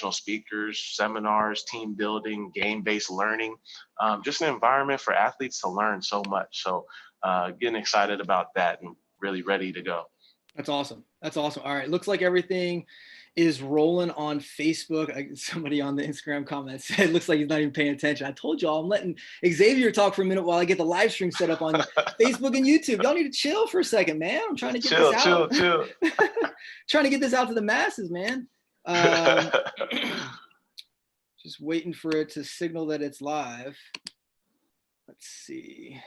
motivational speakers, seminars, team building, game-based learning, just an environment for athletes to learn so much. So getting excited about that and really ready to go. That's awesome. That's awesome. All right. Looks like everything is rolling on Facebook. Somebody on the Instagram comment said, looks like he's not even paying attention. I told y'all I'm letting Xavier talk for a minute while I get the live stream set up on Facebook and YouTube. Y'all need to chill for a second, man. I'm trying to get this out. Chill. Trying to get this out to the masses, man. Just waiting for it to signal that it's live. Let's see.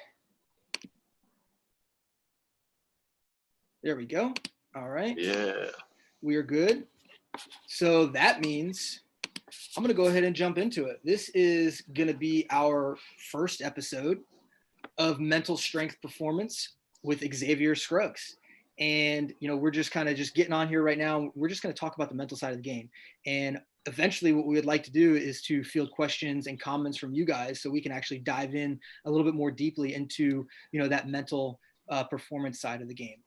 There we go. All right. Yeah. We are good. So that means I'm going to go ahead and jump into it. This is going to be our first episode of Mental Strength Performance with Xavier Scruggs. And, we're just kind of just getting on here right now. We're just going to talk about the mental side of the game. And eventually what we would like to do is to field questions and comments from you guys so we can actually dive in a little bit more deeply into, that mental performance side of the game.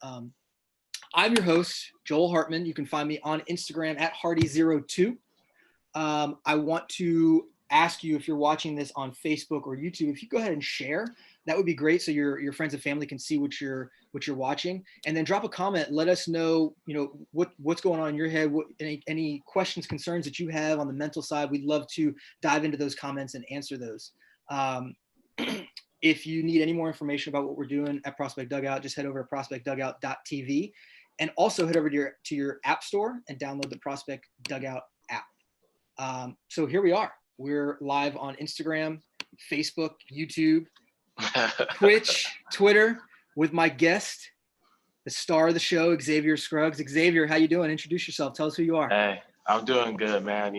I'm your host, Joel Hartman. You can find me on Instagram at Hardy02. I want to ask you, if you're watching this on Facebook or YouTube, if you go ahead and share, that would be great. So your friends and family can see what you're watching, and then drop a comment. Let us know, what's going on in your head, any questions, concerns that you have on the mental side. We'd love to dive into those comments and answer those. If you need any more information about what we're doing at Prospect Dugout, just head over to prospectdugout.tv, and also head over to your app store and download the Prospect Dugout app. So here we are. We're live on Instagram, Facebook, YouTube, Twitch, Twitter, with my guest, the star of the show, Xavier Scruggs. Xavier, how you doing? Introduce yourself. Tell us who you are. Hey, I'm doing good, man.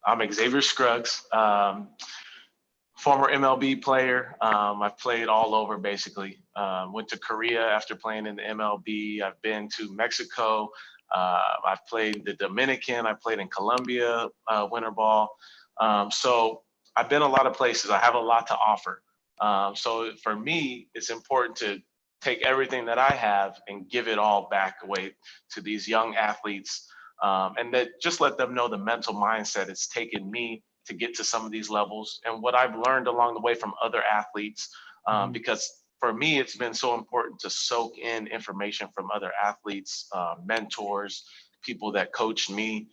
I'm Xavier Scruggs, former MLB player. I've played all over, basically. Went to Korea after playing in the MLB. I've been to Mexico. I've played the Dominican. I played in Colombia, winter ball. So I've been a lot of places. I have a lot to offer. So for me, it's important to take everything that I have and give it all back away to these young athletes, and that just let them know the mental mindset it's taken me to get to some of these levels and what I've learned along the way from other athletes. Because for me, it's been so important to soak in information from other athletes, mentors, people that coached me,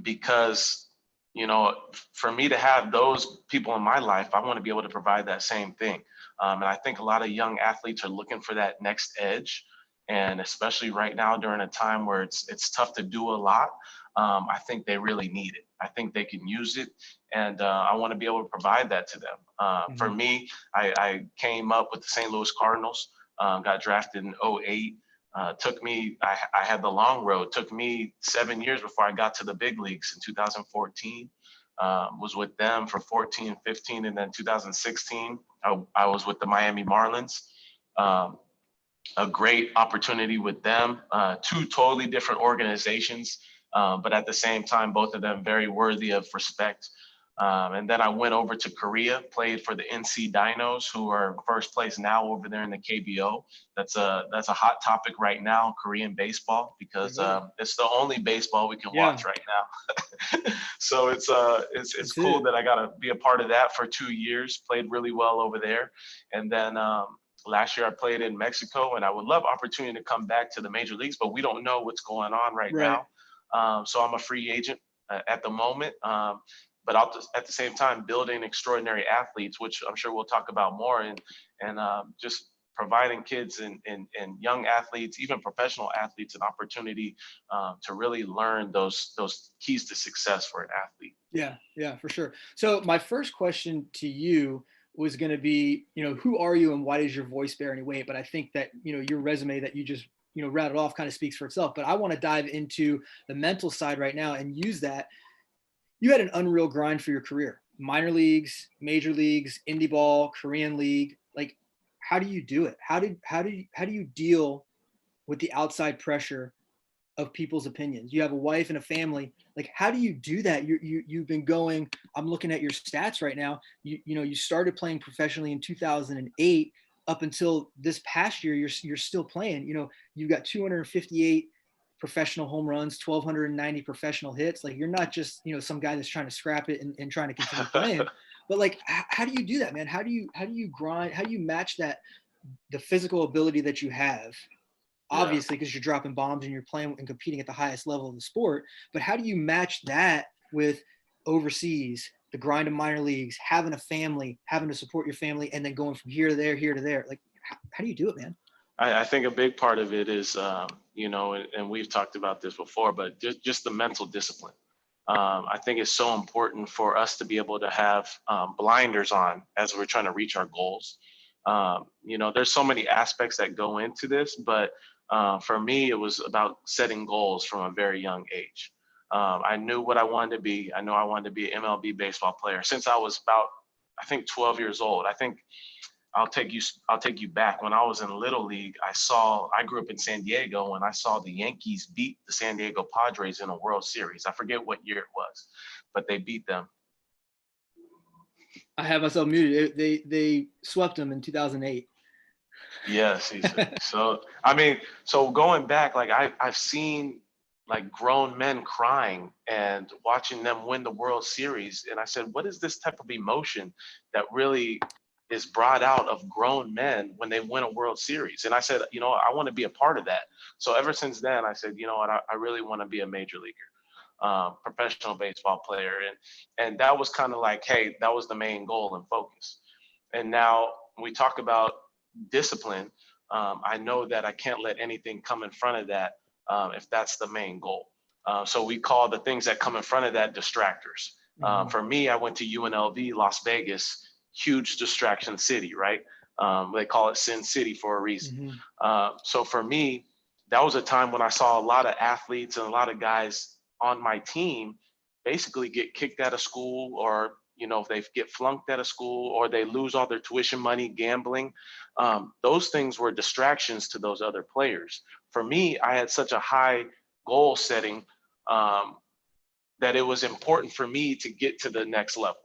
because for me to have those people in my life, I want to be able to provide that same thing. And I think a lot of young athletes are looking for that next edge. And especially right now during a time where it's tough to do a lot, I think they really need it. I think they can use it. And I want to be able to provide that to them. For me, I came up with the St. Louis Cardinals, got drafted in '08. I had the long road. Took me 7 years before I got to the big leagues in 2014. Was with them for 14, 15, and then 2016, I was with the Miami Marlins. A great opportunity with them, two totally different organizations, but at the same time, both of them very worthy of respect. And then I went over to Korea, played for the NC Dinos, who are first place now over there in the KBO. That's a hot topic right now, Korean baseball, because it's the only baseball we can watch right now. So it's cool that I got to be a part of that for 2 years. Played really well over there, and then last year I played in Mexico, and I would love opportunity to come back to the major leagues, but we don't know what's going on right now. So I'm a free agent at the moment. But at the same time, building extraordinary athletes, which I'm sure we'll talk about more, and just providing kids and young athletes, even professional athletes, an opportunity to really learn those keys to success for an athlete. Yeah, for sure. So my first question to you was going to be, who are you and why does your voice bear any weight? But I think that, your resume that you just, rattled off kind of speaks for itself. But I want to dive into the mental side right now and use that. You had an unreal grind for your career, minor leagues, major leagues, indie ball, Korean league. Like, how do you do it? How do you deal with the outside pressure of people's opinions? You have a wife and a family. Like, how do you do that? You've been going, I'm looking at your stats right now. You started playing professionally in 2008 up until this past year, you're still playing. You've got 258 professional home runs, 1,290 professional hits. Like, you're not just, some guy that's trying to scrap it and trying to continue playing. But like, how do you do that, man? How do you grind? How do you match that, the physical ability that you have, obviously, because you're dropping bombs and you're playing and competing at the highest level of the sport. But how do you match that with overseas, the grind of minor leagues, having a family, having to support your family, and then going from here to there, here to there? Like, how do you do it, man? I think a big part of it is, and we've talked about this before, but just the mental discipline. I think it's so important for us to be able to have blinders on as we're trying to reach our goals. There's so many aspects that go into this, but for me, it was about setting goals from a very young age. I knew what I wanted to be. I know I wanted to be an MLB baseball player since I was about, I think, 12 years old. I think I'll take you back. When I was in Little League, I grew up in San Diego, and I saw the Yankees beat the San Diego Padres in a World Series. I forget what year it was, but they beat them. I have myself muted. They swept them in 2008. Yes. So going back, like I've seen like grown men crying and watching them win the World Series. And I said, what is this type of emotion that really is brought out of grown men when they win a World Series? And I said, I want to be a part of that. So ever since then, I said, I really want to be a major leaguer, professional baseball player. And that was kind of like, hey, that was the main goal and focus. And now when we talk about discipline, I know that I can't let anything come in front of that if that's the main goal. So we call the things that come in front of that distractors. For me, I went to UNLV, Las Vegas, huge distraction city, right? They call it Sin City for a reason. So for me, that was a time when I saw a lot of athletes and a lot of guys on my team basically get kicked out of school, or if they get flunked out of school, or they lose all their tuition money gambling. Those things were distractions to those other players. For me, I had such a high goal setting that it was important for me to get to the next level.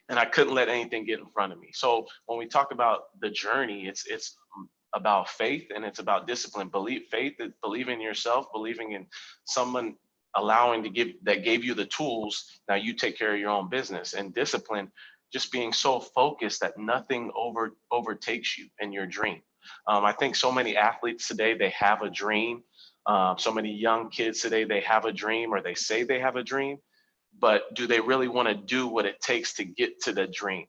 And I couldn't let anything get in front of me. So when we talk about the journey, it's about faith, and it's about discipline. Believing in yourself, believing in someone that gave you the tools. Now you take care of your own business. And discipline, just being so focused that nothing overtakes you in your dream. I think so many athletes today, they have a dream. So many young kids today, they have a dream, or they say they have a dream, but do they really want to do what it takes to get to the dream?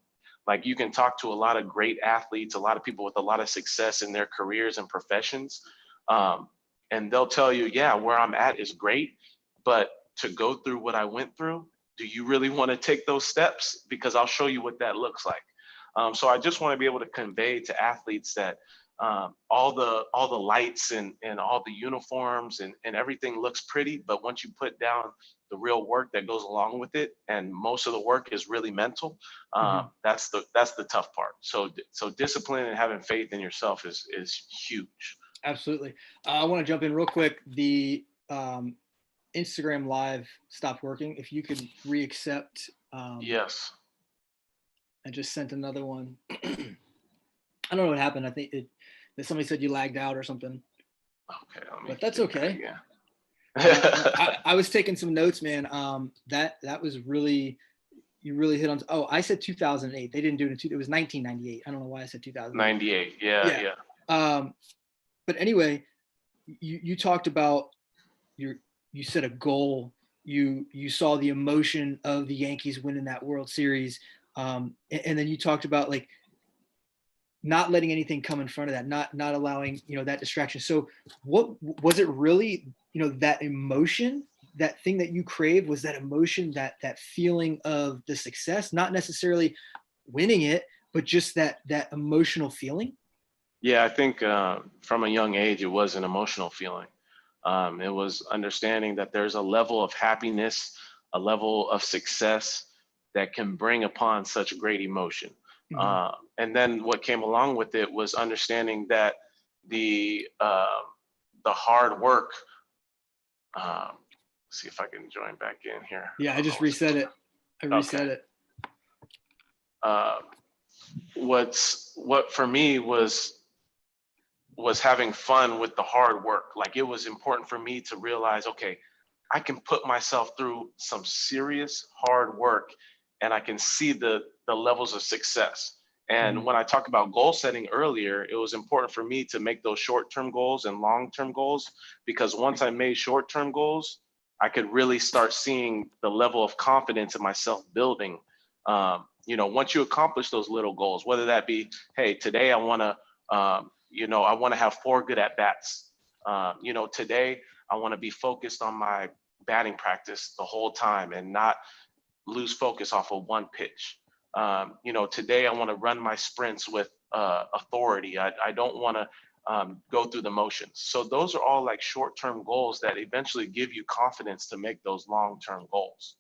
Like, you can talk to a lot of great athletes, a lot of people with a lot of success in their careers and professions. And they'll tell you, yeah, where I'm at is great, but to go through what I went through, do you really want to take those steps? Because I'll show you what that looks like. So I just want to be able to convey to athletes that all the lights and all the uniforms and everything looks pretty, but once you put down the real work that goes along with it, and most of the work is really mental, that's the tough part. So discipline and having faith in yourself is huge. Absolutely. I want to jump in real quick. The Instagram live stopped working. If you could re-accept. Yes. I just sent another one. I don't know what happened. I think that somebody said you lagged out or something. Okay. But that's okay. Yeah. I was taking some notes, man. That was really, you really hit on. Oh, I said 2008. They didn't do it it was 1998. I don't know why I said 2008. 98. Yeah. But anyway, you talked about you set a goal. You saw the emotion of the Yankees winning that World Series, and then you talked about like not letting anything come in front of that, not allowing that distraction. So what was it really? That emotion, that thing that you crave, was that emotion, that feeling of the success, not necessarily winning it, but just that emotional feeling. Yeah, I think from a young age, it was an emotional feeling. It was understanding that there's a level of happiness, a level of success that can bring upon such great emotion. And then what came along with it was understanding that the hard work. See if I can join back in here. Yeah, I just reset it. I reset it. What for me was was having fun with the hard work. Like, it was important for me to realize, okay, I can put myself through some serious hard work and I can see the levels of success. And Mhm. when I talked about goal setting earlier, it was important for me to make those short-term goals and long-term goals, because once I made short-term goals, I could really start seeing the level of confidence in myself building. Once you accomplish those little goals, whether that be, hey, today I want to, I want to have 4 good at bats. Today I want to be focused on my batting practice the whole time and not lose focus off of one pitch. Today I want to run my sprints with authority. I don't want to go through the motions. So those are all like short-term goals that eventually give you confidence to make those long-term goals.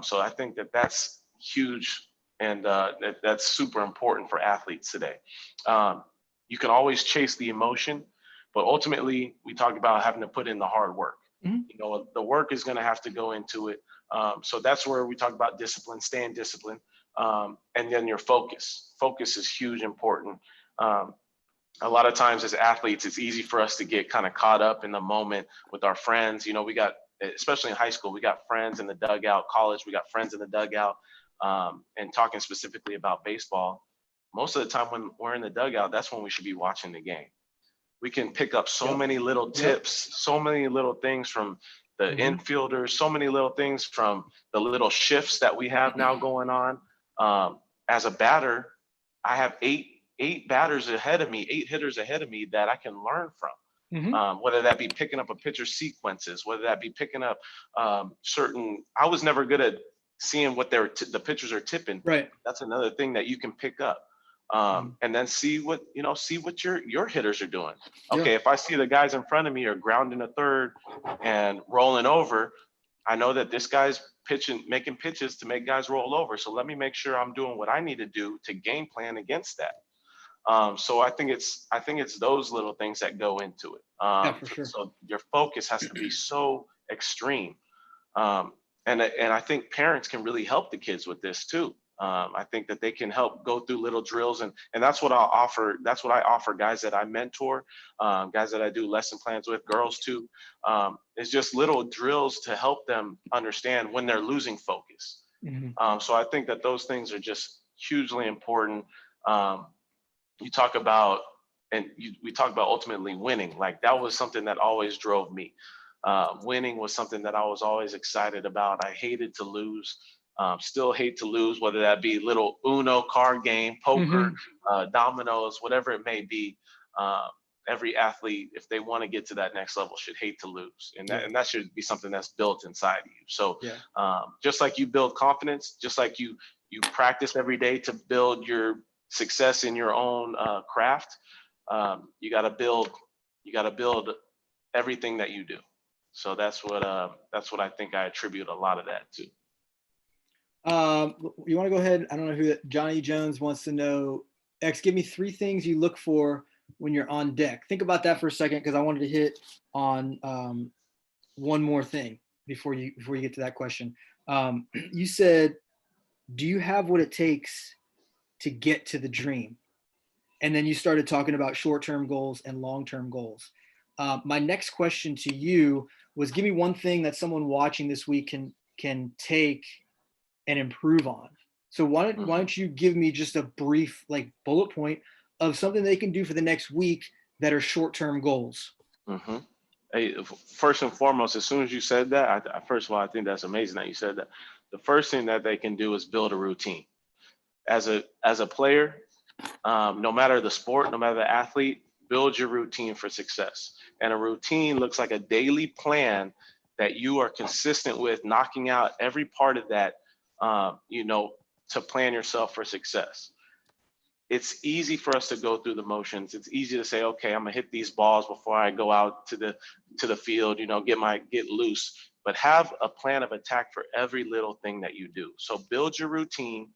So I think that that's huge, and that's super important for athletes today. Um, you can always chase the emotion, but ultimately we talk about having to put in the hard work. Mhm. The work is going to have to go into it. So that's where we talk about discipline, staying disciplined, and then your focus. Focus is huge, important. Um, a lot of times as athletes, it's easy for us to get kind of caught up in the moment with our friends. We got, especially in high school, we got friends in the dugout. College, we got friends in the dugout. And talking specifically about baseball, most of the time when we're in the dugout, that's when we should be watching the game. We can pick up so Yep. many little Yep. tips, so many little things from the Mhm. infielders, so many little things from the little shifts that we have now going on. As a batter, I have eight batters ahead of me, 8 hitters ahead of me that I can learn from. Mhm. Whether that be picking up a pitcher sequences, whether that be picking up certain. I was never good at seeing what the pitchers are tipping. Right. That's another thing that you can pick up, Mhm. and then see what your hitters are doing. Yeah. Okay, if I see the guys in front of me are grounding a third and rolling over, I know that this guy's pitching, making pitches to make guys roll over. So let me make sure I'm doing what I need to do to game plan against that. So I think it's those little things that go into it. Yeah, for sure. So your focus has to be so extreme, um, and I think parents can really help the kids with this too. I think that they can help go through little drills, and that's what I'll offer. That's what I offer guys that I mentor, guys that I do lesson plans with, girls too. It's just little drills to help them understand when they're losing focus. Mhm. So I think that those things are just hugely important. Um, you talk about we talk about ultimately winning. Like, that was something that always drove me. Winning was something that I was always excited about. I hated to lose. Still hate to lose, whether that be little Uno card game, poker, Mhm. dominoes, whatever it may be. um, every athlete, if they want to get to that next level, should hate to lose, and that Yeah. and that should be something that's built inside of you. So Yeah. just like you build confidence, just like you practice every day to build your success in your own craft, you got to build everything that you do. So that's what I think I attribute a lot of that to. You want to go ahead? I don't know who Johnny Jones wants to know. X, give me 3 things you look for when you're on deck. Think about that for a second, because I wanted to hit on one more thing before you get to that question. You said, "Do you have what it takes to get to the dream?" And then you started talking about short-term goals and long-term goals. My next question to you was, give me one thing that someone watching this week can take and improve on. So why Mhm. don't you give me just a brief like bullet point of something they can do for the next week that are short-term goals? hmm Hey, first and foremost, as soon as you said that, first of all, I think that's amazing that you said that. The first thing that they can do is build a routine. As a player, no matter the sport, no matter the athlete, build your routine for success. And a routine looks like a daily plan that you are consistent with, knocking out every part of that, to plan yourself for success. It's easy for us to go through the motions. It's easy to say, okay, I'm gonna hit these balls before I go out to the field, get loose. But have a plan of attack for every little thing that you do. So build your routine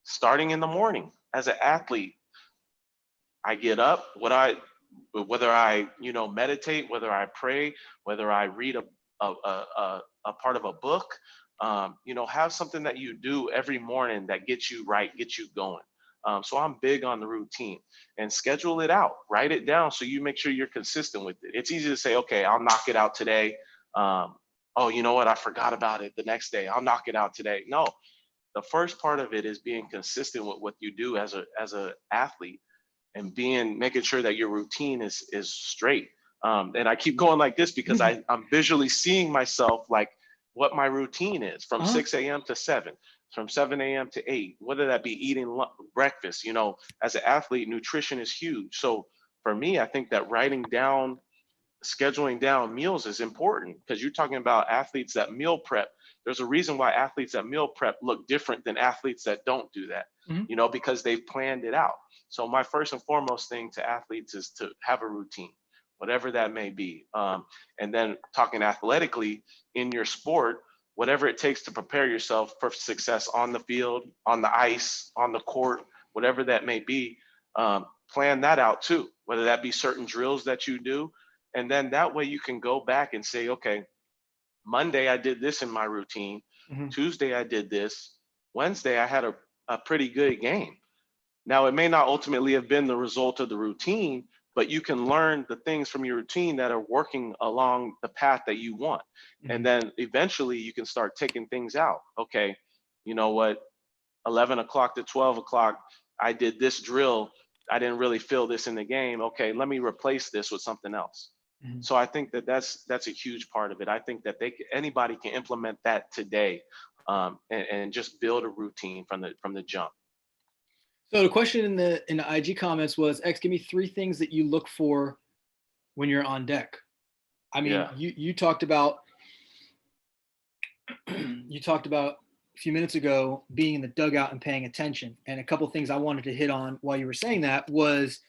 starting in the morning. As an athlete, I get up, whether I meditate, whether I pray, whether I read a part of a book, have something that you do every morning that gets you right, gets you going. So I'm big on the routine and schedule it out, write it down so you make sure you're consistent with it. It's easy to say, okay, I'll knock it out today. Oh, you know what? I forgot about it the next day. I'll knock it out today. No, the first part of it is being consistent with what you do as a athlete and making sure that your routine is straight. And I keep going like this because I'm visually seeing myself like what my routine is from 6 a.m. to 7, from 7 a.m. to 8, whether that be eating breakfast. As an athlete, nutrition is huge. So for me, I think that writing down, scheduling down meals is important because you're talking about athletes that meal prep. There's a reason why athletes that meal prep look different than athletes that don't do that, because they've planned it out. So my first and foremost thing to athletes is to have a routine, whatever that may be. And then talking athletically in your sport, whatever it takes to prepare yourself for success on the field, on the ice, on the court, whatever that may be, plan that out too, whether that be certain drills that you do. And then that way you can go back and say, okay, Monday I did this in my routine. Tuesday I did this. Wednesday I had a pretty good game. Now it may not ultimately have been the result of the routine, but you can learn the things from your routine that are working along the path that you want. And then eventually you can start taking things out. Okay, you know what? 11 o'clock to 12 o'clock, I did this drill. I didn't really feel this in the game. Okay, let me replace this with something else. So I think that's a huge part of it. I think that anybody can implement that today, and just build a routine from the jump. So the question in the IG comments was, X, give me 3 things that you look for when you're on deck. I mean, Yeah. you talked about a few minutes ago being in the dugout and paying attention. And a couple of things I wanted to hit on while you were saying that was,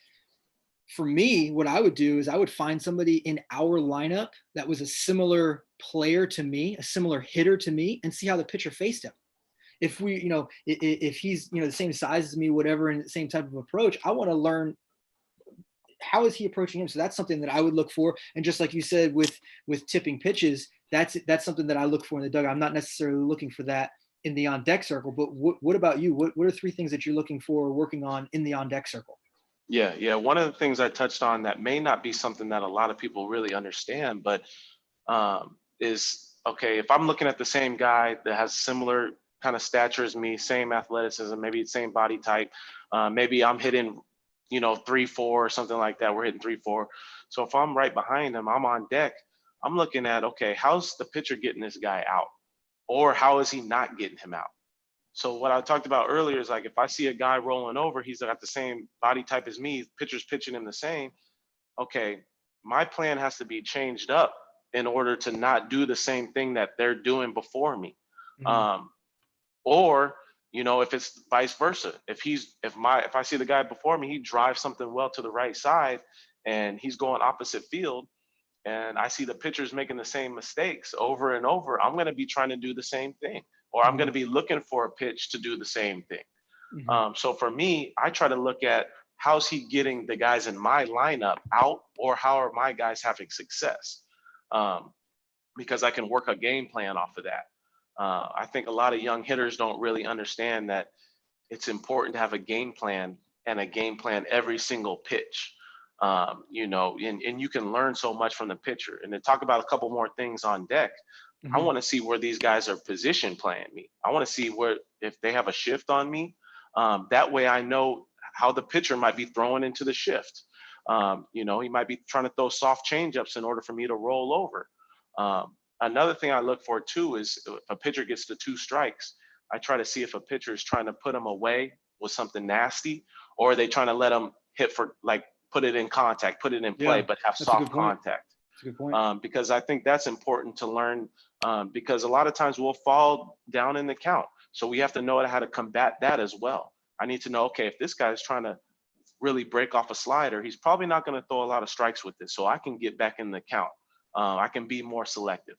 for me, what I would do is I would find somebody in our lineup that was a similar player to me, a similar hitter to me, and see how the pitcher faced him. If if he's, the same size as me, whatever, and the same type of approach, I want to learn how is he approaching him. So that's something that I would look for. And just like you said, with tipping pitches, that's something that I look for in the dugout. I'm not necessarily looking for that in the on deck circle, but what about you? What are 3 things that you're looking for or working on in the on deck circle? Yeah. One of the things I touched on that may not be something that a lot of people really understand, but is, okay, if I'm looking at the same guy that has similar kind of stature as me, same athleticism, maybe same body type, maybe I'm hitting, 3-4 or something like that. We're hitting 3-4. So if I'm right behind him, I'm on deck. I'm looking at, okay, how's the pitcher getting this guy out, or how is he not getting him out? So what I talked about earlier is, like, if I see a guy rolling over, he's got the same body type as me, pitcher's pitching him the same. Okay, my plan has to be changed up in order to not do the same thing that they're doing before me. Or, if it's vice versa, if I see the guy before me, he drives something well to the right side and he's going opposite field, and I see the pitchers making the same mistakes over and over, I'm going to be trying to do the same thing, or I'm going to be looking for a pitch to do the same thing. So for me, I try to look at, how's he getting the guys in my lineup out, or how are my guys having success? Because I can work a game plan off of that. I think a lot of young hitters don't really understand that it's important to have a game plan, and a game plan every single pitch. And you can learn so much from the pitcher. And to talk about a couple more things on deck, I want to see where these guys are position playing me. I want to see if they have a shift on me. That way I know how the pitcher might be throwing into the shift. He might be trying to throw soft changeups in order for me to roll over. Another thing I look for too is, if a pitcher gets to 2 strikes, I try to see if a pitcher is trying to put him away with something nasty, or are they trying to let him hit for, like, put it in contact, put it in play, but have soft contact. That's a good point. Because I think that's important to learn, because a lot of times we'll fall down in the count. So we have to know how to combat that as well. I need to know, okay, if this guy is trying to really break off a slider, he's probably not going to throw a lot of strikes with this. So I can get back in the count. I can be more selective.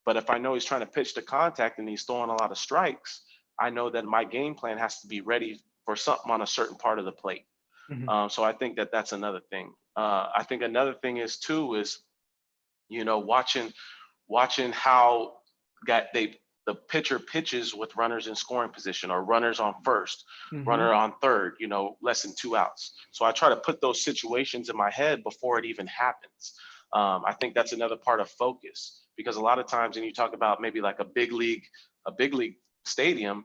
But if I know he's trying to pitch to contact and he's throwing a lot of strikes, I know that my game plan has to be ready for something on a certain part of the plate. So I think that that's another thing. I think another thing is too is, watching how the pitcher pitches with runners in scoring position or runners on first, Mhm. runner on third, less than 2 outs. So I try to put those situations in my head before it even happens. I think that's another part of focus, because a lot of times when you talk about maybe like a big league stadium,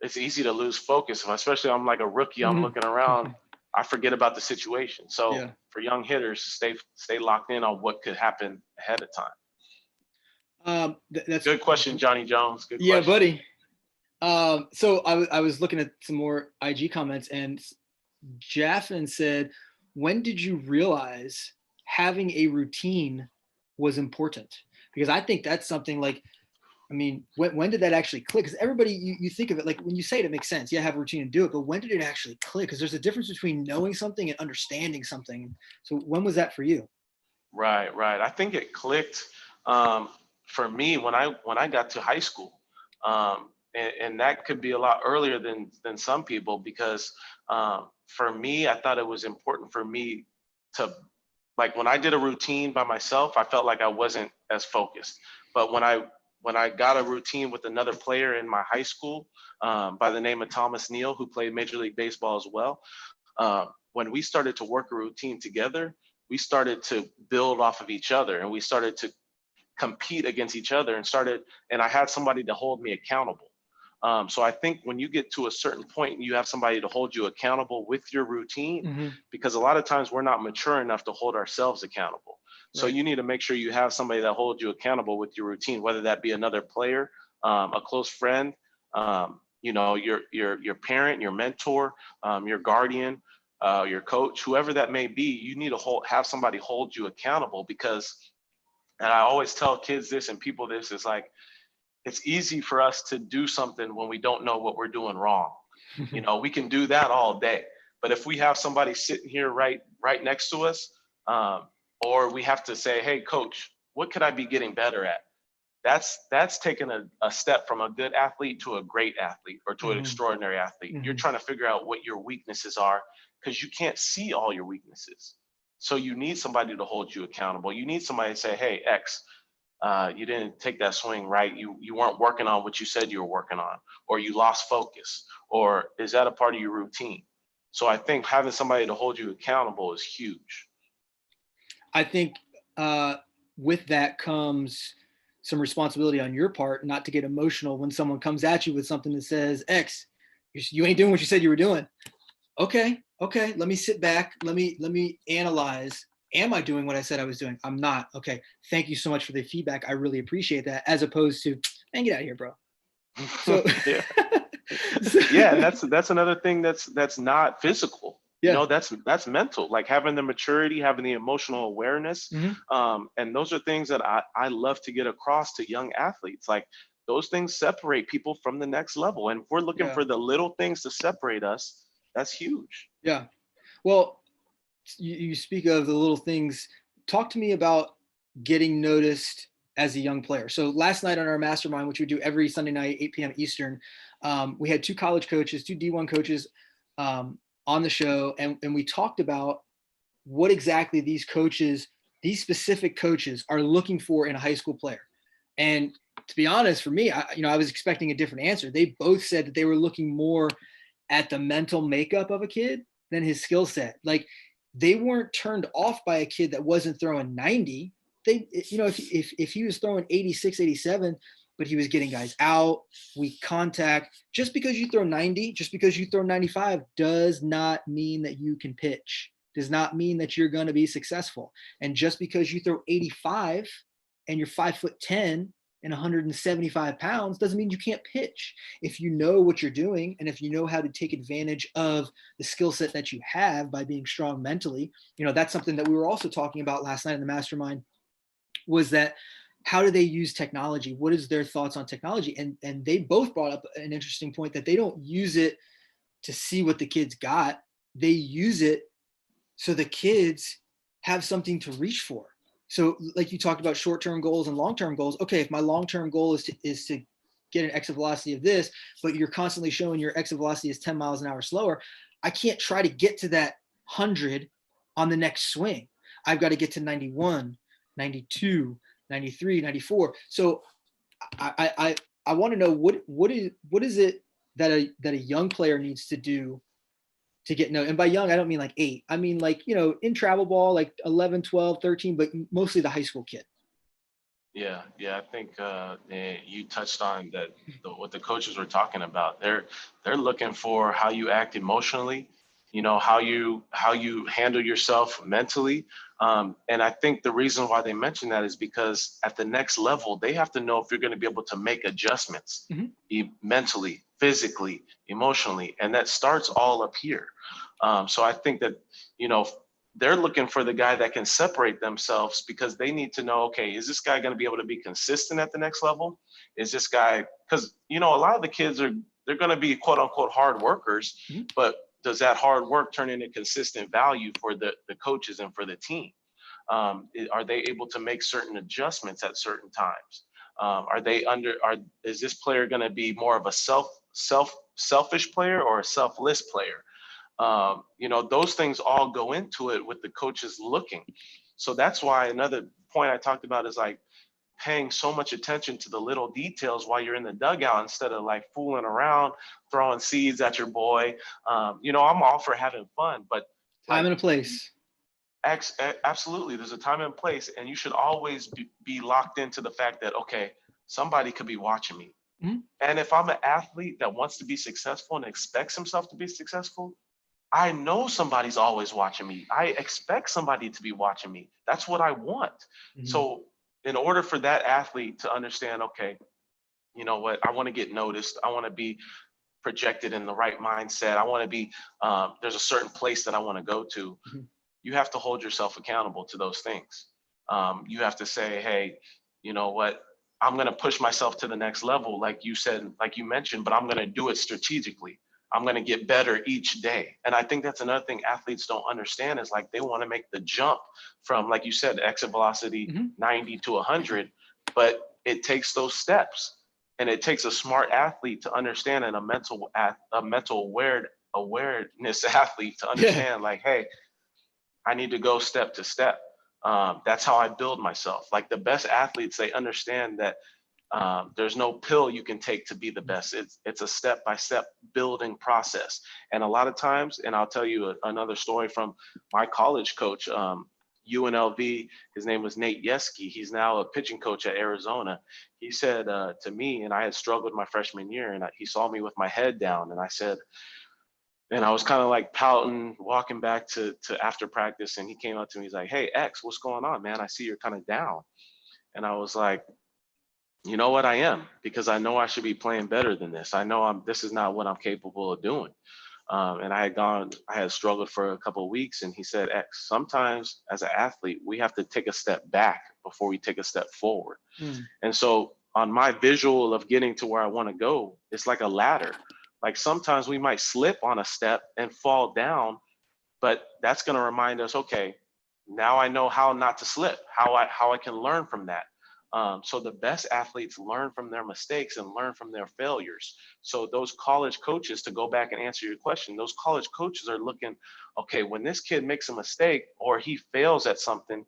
it's easy to lose focus. Especially I'm like a rookie, I'm looking around, I forget about the situation. So Yeah. for young hitters, stay locked in on what could happen ahead of time. That's Good question, Johnny Jones. Good yeah, question. buddy. So I was looking at some more IG comments, and Jaffin said, when did you realize having a routine was important? Because I think that's something like, I mean, when did that actually click? Because everybody, you think of it like when you say it, it makes sense. Yeah, have a routine and do it. But when did it actually click? Because there's a difference between knowing something and understanding something. So when was that for you? Right. I think it clicked for me when I got to high school, and that could be a lot earlier than some people, because for me, I thought it was important for me to, like, when I did a routine by myself, I felt like I wasn't as focused. But when I got a routine with another player in my high school, by the name of Thomas Neal, who played Major League Baseball as well, when we started to work a routine together, we started to build off of each other, and we started to compete against each other, and I had somebody to hold me accountable. So I think when you get to a certain point, you have somebody to hold you accountable with your routine, Mm-hmm. because a lot of times we're not mature enough to hold ourselves accountable. So Right. you need to make sure you have somebody that holds you accountable with your routine, whether that be another player, a close friend, your parent, your mentor, your guardian, your coach, whoever that may be. You need to have somebody hold you accountable, because, and I always tell kids this and people this, is like, it's easy for us to do something when we don't know what we're doing wrong. We can do that all day, but if we have somebody sitting here right next to us, um, or we have to say, hey coach, what could I be getting better at? That's taking a step from a good athlete to a great athlete, or to an Mm-hmm. extraordinary athlete. You're Mm-hmm. trying to figure out what your weaknesses are, because you can't see all your weaknesses. So you need somebody to hold you accountable. You need somebody to say, hey, X, you didn't take that swing right. You weren't working on what you said you were working on, or you lost focus, or is that a part of your routine? So I think having somebody to hold you accountable is huge. I think with that comes some responsibility on your part, not to get emotional when someone comes at you with something that says, X, you ain't doing what you said you were doing. Okay, let me sit back. Let me analyze. Am I doing what I said I was doing? I'm not. Okay, thank you so much for the feedback. I really appreciate that. As opposed to, man, get out of here, bro. So, Yeah. Yeah, and that's another thing that's not physical. Yeah. That's mental, like having the maturity, having the emotional awareness. Mm-hmm. And those are things that I love to get across to young athletes. Like, those things separate people from the next level, and if we're looking Yeah. for the little things to separate us, that's huge. Yeah. Well, you speak of the little things. Talk to me about getting noticed as a young player. So last night on our mastermind, which we do every Sunday night, 8 p.m. Eastern, we had two college coaches, two D1 coaches on the show, and we talked about what exactly these specific coaches are looking for in a high school player. And to be honest, for me, I was expecting a different answer. They both said that they were looking more at the mental makeup of a kid than his skill set. Like, they weren't turned off by a kid that wasn't throwing 90. If he was throwing 86, 87, but he was getting guys out, weak contact, just because you throw 90, just because you throw 95 does not mean that you can pitch, does not mean that you're going to be successful. And just because you throw 85 and you're 5'10" and 175 pounds doesn't mean you can't pitch. If you know what you're doing, and if you know how to take advantage of the skill set that you have by being strong mentally, that's something that we were also talking about last night in the mastermind, was that how do they use technology? What is their thoughts on technology? And they both brought up an interesting point, that they don't use it to see what the kids got. They use it so the kids have something to reach for. So like you talked about short-term goals and long-term goals. Okay, if my long-term goal is to get an exit velocity of this, but you're constantly showing your exit velocity is 10 miles an hour slower, I can't try to get to that 100 on the next swing. I've got to get to 91, 92, 93, 94. So I want to know what is it that a young player needs to do to get no, and by young, I don't mean like 8. I mean like, in travel ball, like 11, 12, 13, but mostly the high school kid. Yeah. I think you touched on that. What the coaches were talking about, they're looking for how you act emotionally, how you handle yourself mentally, and I think the reason why they mention that is because at the next level, they have to know if you're going to be able to make adjustments, Mhm. mentally, physically, emotionally, and that starts all up here. So I think that you know they're looking for the guy that can separate themselves because they need to know, okay, is this guy going to be able to be consistent at the next level? Is this guy, because, a lot of the kids they're going to be quote unquote hard workers, Mhm. but does that hard work turn into consistent value for the coaches and for the team? Are they able to make certain adjustments at certain times? Is this player going to be more of a selfish player or a selfless player? Those things all go into it with the coaches looking. So that's why another point I talked about is like paying so much attention to the little details while you're in the dugout instead of like fooling around, throwing seeds at your boy. I'm all for having fun, but Time like and a place. absolutely, there's a time and place, and you should always be locked into the fact that, okay, somebody could be watching me. Mhm. And if I'm an athlete that wants to be successful and expects himself to be successful, I know somebody's always watching me. I expect somebody to be watching me. That's what I want. Mhm. So, in order for that athlete to understand, okay, you know what, I want to get noticed. I want to be projected in the right mindset. I want to be, there's a certain place that I want to go to. Mhm. You have to hold yourself accountable to those things. You have to say, hey, you know what, I'm going to push myself to the next level, like you said, like you mentioned, but I'm going to do it strategically. I'm going to get better each day. And I think that's another thing athletes don't understand is like they want to make the jump from, like you said, exit velocity Mhm. 90 to 100, but it takes those steps. And it takes a smart athlete to understand, and a mental awareness athlete to Yeah. understand, like, hey, I need to go step to step. That's how I build myself. Like the best athletes, they understand that there's no pill you can take to be the best. It's a step by step building process. And a lot of times, and I'll tell you another story from my college coach, UNLV. His name was Nate Yeski. He's now a pitching coach at Arizona. He said to me, and I had struggled my freshman year, and he saw me with my head down, and I said, and I was kind of like pouting, walking back to after practice, and he came up to me. He's like, "Hey, X, what's going on, man? I see you're kind of down." And I was like, "You know what? I am, because I know I should be playing better than this. I know this is not what I'm capable of doing." And I had struggled for a couple of weeks, and he said, "X, sometimes as an athlete, we have to take a step back before we take a step forward." Mm. And so on my visual of getting to where I want to go, it's like a ladder. Like sometimes we might slip on a step and fall down, but that's going to remind us, okay, now I know how not to slip, how I can learn from that. So the best athletes learn from their mistakes and learn from their failures. So those college coaches, to go back and answer your question, those college coaches are looking, okay, when this kid makes a mistake or he fails at something,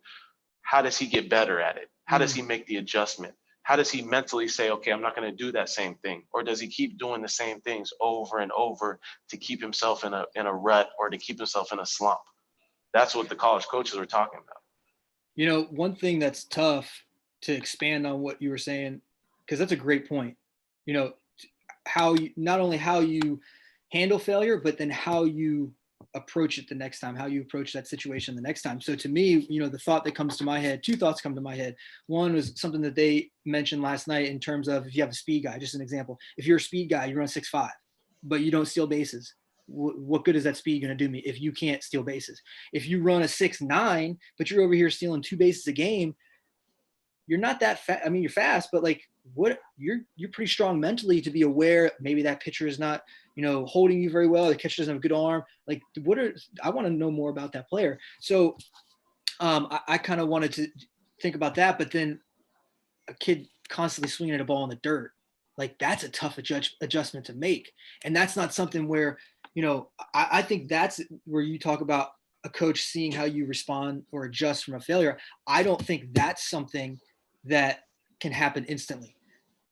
how does he get better at it? How does he Mm. make the adjustment? How does he mentally say, okay, I'm not going to do that same thing? Or does he keep doing the same things over and over to keep himself in a rut or to keep himself in a slump? That's what the college coaches are talking about. One thing that's tough to expand on what you were saying, because that's a great point. You know, not only how you handle failure, but then how you approach it the next time, how you approach that situation the next time. So to me, the thought that comes to my head, two thoughts come to my head. One was something that they mentioned last night in terms of if you have a speed guy, just an example. If you're a speed guy, you run 6'5", but you don't steal bases. What good is that speed going to do me if you can't steal bases? If you run a 6'9", but you're over here stealing 2 bases a game, you're not that fast. I mean, you're fast, but like you're pretty strong mentally to be aware maybe that pitcher is not, holding you very well. The catcher doesn't have a good arm. Like I want to know more about that player. So I kind of wanted to think about that, but then a kid constantly swinging at a ball in the dirt, like that's a tough adjustment to make. And that's not something where, I think that's where you talk about a coach seeing how you respond or adjust from a failure. I don't think that's something that can happen instantly.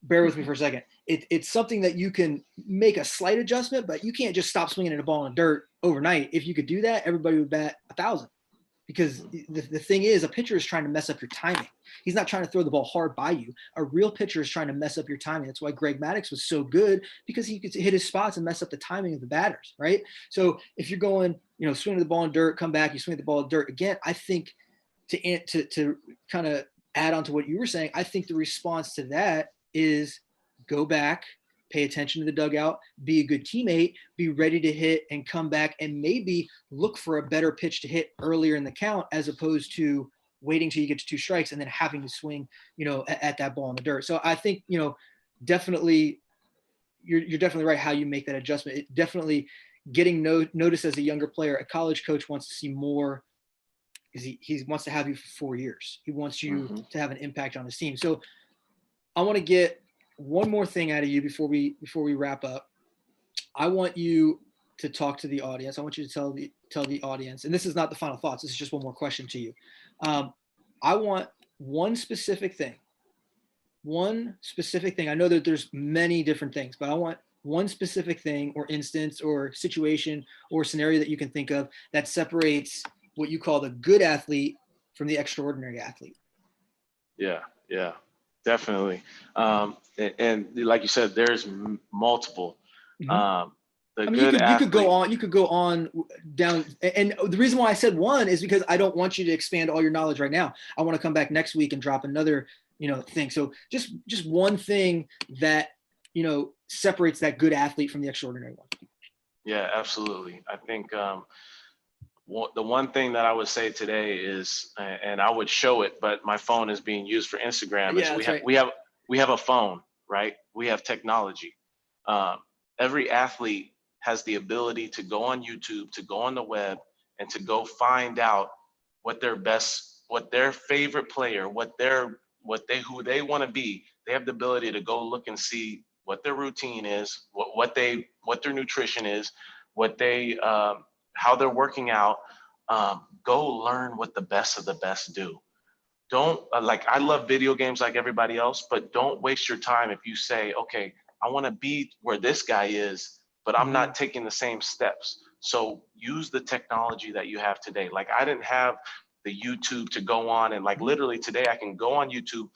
Bear with me for a second. it's something that you can make a slight adjustment, but you can't just stop swinging at a ball in dirt overnight. If you could do that, everybody would bat 1,000. Because the thing is, a pitcher is trying to mess up your timing. He's not trying to throw the ball hard by you. A real pitcher is trying to mess up your timing. That's why Greg Maddux was so good, because he could hit his spots and mess up the timing of the batters, right? So if you're going, swing the ball in dirt, come back, you swing the ball in dirt again, I think to kind of add on to what you were saying, I think the response to that is go back, pay attention to the dugout, be a good teammate, be ready to hit and come back, and maybe look for a better pitch to hit earlier in the count, as opposed to waiting till you get to 2 strikes and then having to swing, at that ball in the dirt. So I think, definitely, you're definitely right how you make that adjustment. It definitely getting noticed as a younger player. A college coach wants to see more. He wants to have you for 4 years. He wants you to have an impact on his team. So I want to get one more thing out of you before we wrap up. I want you to talk to the audience. I want you to tell the audience, and this is not the final thoughts. This is just one more question to you. I want one specific thing. I know that there's many different things, but I want one specific thing or instance or situation or scenario that you can think of that separates what you call the good athlete from the extraordinary athlete. Yeah, definitely. And like you said, there's multiple. You could go on down. And the reason why I said one is because I don't want you to expand all your knowledge right now. I want to come back next week and drop another, thing. So just one thing that, separates that good athlete from the extraordinary one. Yeah, absolutely. I think the one thing that I would say today is, and I would show it, but my phone is being used for Instagram. Yeah, we have a phone, right? We have technology. Every athlete has the ability to go on YouTube, to go on the web, and to go find out what their favorite player, who they want to be. They have the ability to go look and see what their routine is, what their nutrition is, how they're working out. Go learn what the best of the best do. Don't I love video games like everybody else, but don't waste your time if you say, okay, I want to be where this guy is, but I'm not taking the same steps. So use the technology that you have today. Like, I didn't have the YouTube to go on, and literally today I can go on YouTube,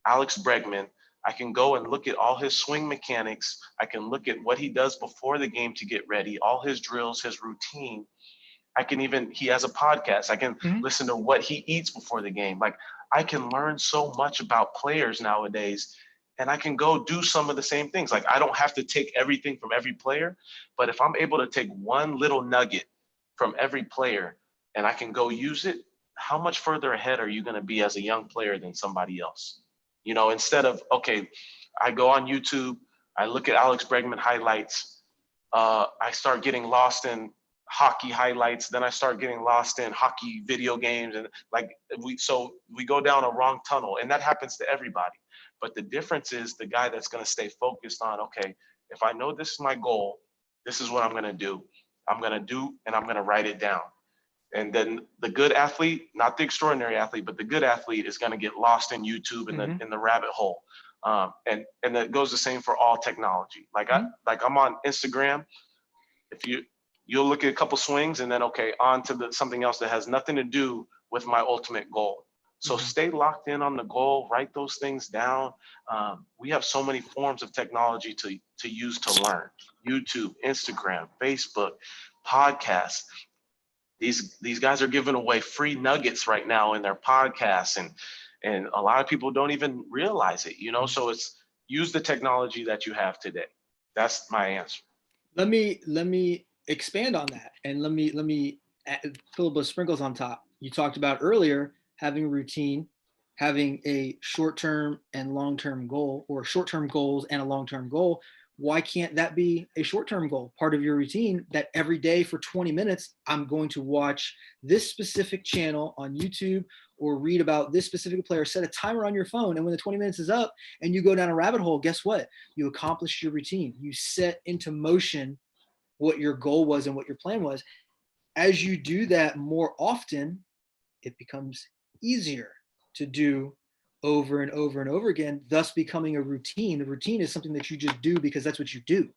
Alex Bregman. I can go and look at all his swing mechanics. I can look at what he does before the game to get ready, all his drills, his routine. He has a podcast. I can listen to what he eats before the game. I can learn so much about players nowadays, and I can go do some of the same things. I don't have to take everything from every player, but if I'm able to take one little nugget from every player and I can go use it, how much further ahead are you going to be as a young player than somebody else? Instead of, okay, I go on YouTube, I look at Alex Bregman highlights, I start getting lost in hockey highlights, then I start getting lost in hockey video games, and we go down a wrong tunnel, and that happens to everybody. But the difference is the guy that's going to stay focused on, okay, if I know this is my goal, this is what I'm going to do, and I'm going to write it down. And then the good athlete, not the extraordinary athlete, but the good athlete is going to get lost in YouTube in the rabbit hole. And that goes the same for all technology. I'm on Instagram. If you'll look at a couple swings and then, okay, on to something else that has nothing to do with my ultimate goal. So stay locked in on the goal, write those things down. We have so many forms of technology to use to learn: YouTube, Instagram, Facebook, podcasts. These guys are giving away free nuggets right now in their podcasts, and a lot of people don't even realize it, so it's use the technology that you have today. That's my answer. Let me expand on that, and let me put a little bit of sprinkles on top. You talked about earlier having a routine, having a short-term and long-term goal, or short-term goals and a long-term goal. Why can't that be a short-term goal, part of your routine, that every day for 20 minutes, I'm going to watch this specific channel on YouTube or read about this specific player, set a timer on your phone. And when the 20 minutes is up and you go down a rabbit hole, guess what? You accomplished your routine. You set into motion what your goal was and what your plan was. As you do that more often, it becomes easier to do over and over and over again, thus becoming a routine. The routine is something that you just do because that's what you do,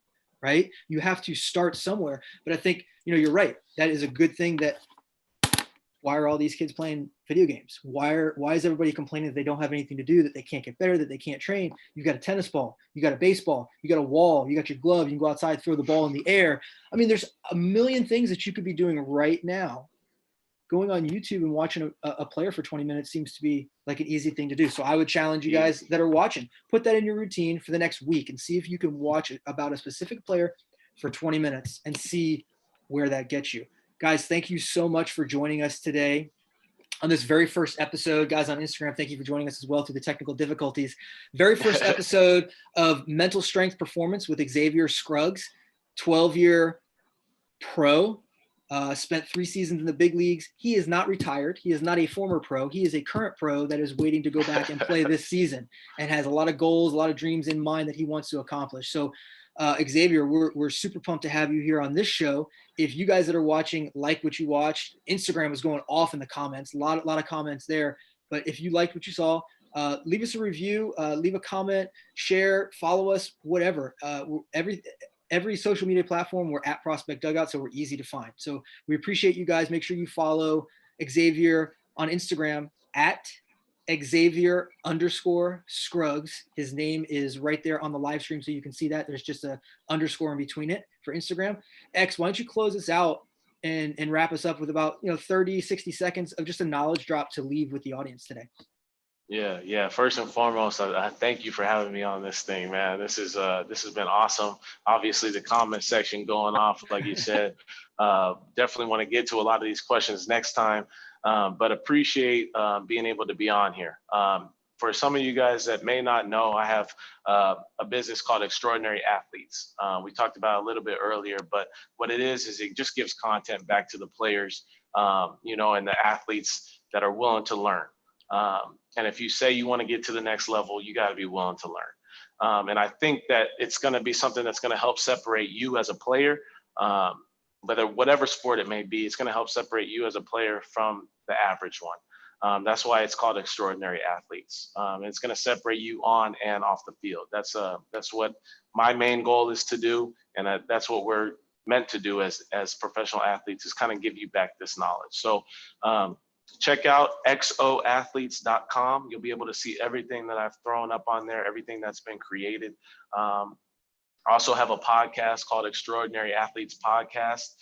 right? You have to start somewhere. But I think, you're right. That is a good thing. That why are all these kids playing video games? Why is everybody complaining that they don't have anything to do, that they can't get better, that they can't train? You got a tennis ball, you got a baseball, you got a wall, you got your glove, you can go outside, throw the ball in the air. I mean, there's a million things that you could be doing right now. Going on YouTube and watching a player for 20 minutes seems to be like an easy thing to do. So I would challenge you guys that are watching, put that in your routine for the next week and see if you can watch about a specific player for 20 minutes and see where that gets you. Guys, thank you so much for joining us today on this very first episode. Guys on Instagram, thank you for joining us as well through the technical difficulties. Very first episode of Mental Strength Performance with Xavier Scruggs, 12-year pro, spent 3 seasons in the big leagues. He is not retired. He is not a former pro. He is a current pro that is waiting to go back and play this season and has a lot of goals, a lot of dreams in mind that he wants to accomplish. So Xavier, we're super pumped to have you here on this show. If you guys that are watching like what you watched, Instagram was going off in the comments, a lot of comments there. But if you liked what you saw, leave us a review, leave a comment, share, follow us, whatever. Every social media platform, we're at Prospect Dugout, so we're easy to find. So we appreciate you guys. Make sure you follow Xavier on Instagram at Xavier_Scruggs. His name is right there on the live stream, so you can see that. There's just a underscore in between it for Instagram. X, why don't you close us out and wrap us up with about 30, 60 seconds of just a knowledge drop to leave with the audience today. Yeah. First and foremost, I thank you for having me on this thing, man. This has been awesome. Obviously, the comment section going off, like you said. Definitely want to get to a lot of these questions next time, but appreciate being able to be on here. For some of you guys that may not know, I have a business called Extraordinary Athletes. We talked about it a little bit earlier, but what it is it just gives content back to the players, and the athletes that are willing to learn. And if you say you want to get to the next level, you got to be willing to learn. And I think that it's going to be something that's going to help separate you as a player, whatever sport it may be. It's going to help separate you as a player from the average one. That's why it's called Extraordinary Athletes. It's going to separate you on and off the field. That's what my main goal is to do, and that's what we're meant to do as professional athletes, is kind of give you back this knowledge. So check out xoathletes.com. You'll be able to see everything that I've thrown up on there, everything that's been created. I also have a podcast called Extraordinary Athletes Podcast.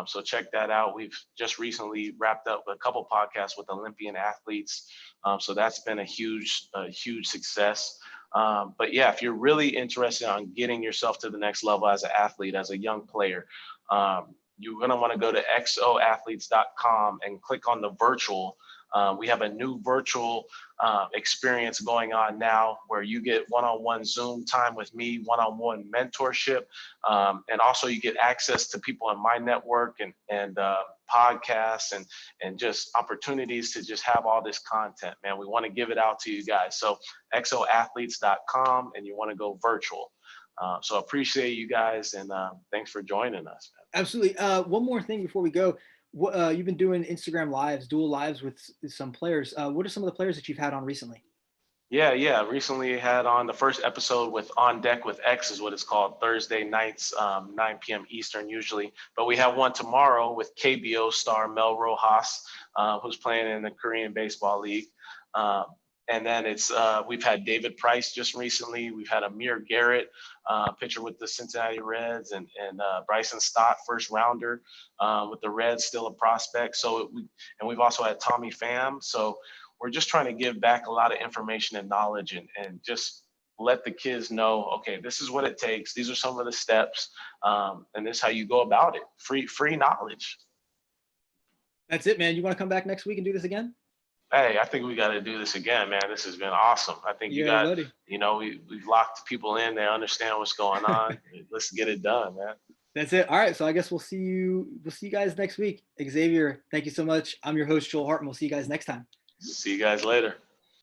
So check that out. We've just recently wrapped up a couple podcasts with Olympian athletes. So that's been a huge success. But yeah, if you're really interested on getting yourself to the next level as an athlete, as a young player, you're going to want to go to xoathletes.com and click on the virtual. We have a new virtual experience going on now where you get one-on-one Zoom time with me, one-on-one mentorship. And also you get access to people in my network and podcasts and just opportunities to just have all this content, man. We want to give it out to you guys. So xoathletes.com, and you want to go virtual. So appreciate you guys, and thanks for joining us, man. Absolutely. One more thing before we go. You've been doing Instagram lives, dual lives with some players. What are some of the players that you've had on recently? Yeah. Recently had on the first episode with On Deck with X is what it's called, Thursday nights, 9 p.m. Eastern usually. But we have one tomorrow with KBO star Mel Rojas, who's playing in the Korean Baseball League. And then we've had David Price just recently. We've had Amir Garrett, pitcher with the Cincinnati Reds, and Bryson Stott, first rounder with the Reds, still a prospect. So we've also had Tommy Pham. So we're just trying to give back a lot of information and knowledge and just let the kids know, okay, this is what it takes. These are some of the steps, and this is how you go about it. Free knowledge. That's it, man. You want to come back next week and do this again? Hey, I think we got to do this again, man. This has been awesome. I think we've locked people in. They understand what's going on. Let's get it done, man. That's it. All right. So I guess we'll see you guys next week. Xavier, thank you so much. I'm your host, Joel Hartman. We'll see you guys next time. See you guys later.